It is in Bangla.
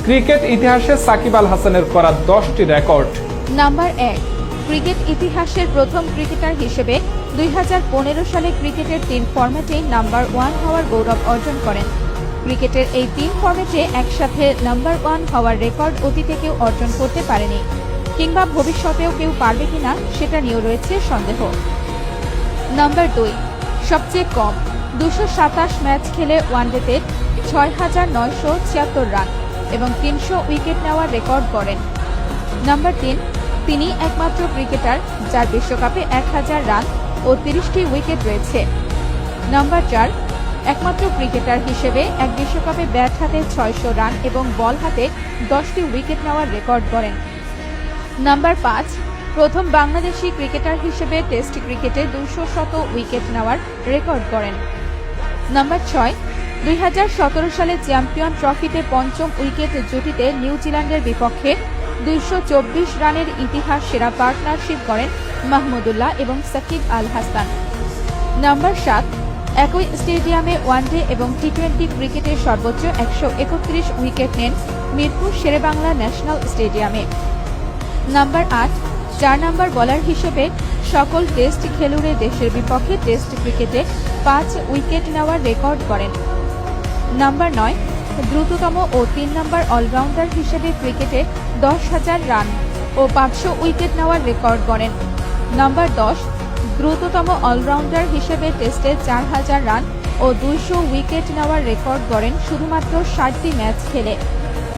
ক্রিকেট ইতিহাসে সাকিব আল হাসানের করা 10টি রেকর্ড। নাম্বার 1, ক্রিকেট ইতিহাসের প্রথম ক্রিকেটার হিসেবে 2015 সালে ক্রিকেটের 3 ফরম্যাটে নাম্বার 1 হওয়ার গৌরব অর্জন করেন। ক্রিকেটের এই 3 ফরম্যাটে একসাথে নাম্বার 1 হওয়ার রেকর্ড অতীতে কেউ অর্জন করতে পারেনি, কিংবা ভবিষ্যতেও কেউ পারবে কিনা সেটা নিয়েও রয়েছে সন্দেহ। নাম্বার 2, সবচেয়ে কম 227 ম্যাচ খেলে ওয়ানডেতে 6,976 রান এবং 300 উইকেট নেওয়ার রেকর্ড করেন। নাম্বার 3, তিনি একমাত্র ক্রিকেটার যার বিশ্বকাপে 1000 রান ও 30টি উইকেট রয়েছে। নাম্বার 4, একমাত্র ক্রিকেটার হিসেবে এক বিশ্বকাপে ব্যাট হাতে 600 রান এবং বল হাতে 10টি উইকেট নেওয়ার রেকর্ড করেন। নাম্বার 5, প্রথম বাংলাদেশি ক্রিকেটার হিসেবে টেস্ট ক্রিকেটে 200 উইকেট নেওয়ার রেকর্ড করেন। নাম্বার 6, 2017 সালে চ্যাম্পিয়ন ট্রফিতে পঞ্চম উইকেট জুটিতে নিউজিল্যান্ডের বিপক্ষে 224 রানের ইতিহাস সেরা পার্টনারশিপ করেন মাহমুদুল্লাহ এবং সাকিব আল হাসান। নাম্বার 7, একই স্টেডিয়ামে ওয়ানডে এবং টি-20 ক্রিকেটে সর্বোচ্চ 131 উইকেট নেন মিরপুর শেরেবাংলা ন্যাশনাল স্টেডিয়ামে। নাম্বার 8, 4 নম্বর বোলার হিসেবে সকল টেস্ট খেলুড়ে দেশের বিপক্ষে টেস্ট ক্রিকেটে 5 উইকেট নেওয়ার রেকর্ড করেন। নাম্বার 9, দ্রুততম ও 3 নম্বর অলরাউন্ডার হিসেবে ক্রিকেটে 10,000 রান ও 500 উইকেট নেওয়ার রেকর্ড করেন। নাম্বার 10, দ্রুততম অলরাউন্ডার হিসেবে টেস্টে 4,000 রান ও 200 উইকেট নেওয়ার রেকর্ড করেন শুধুমাত্র 60টি ম্যাচ খেলে।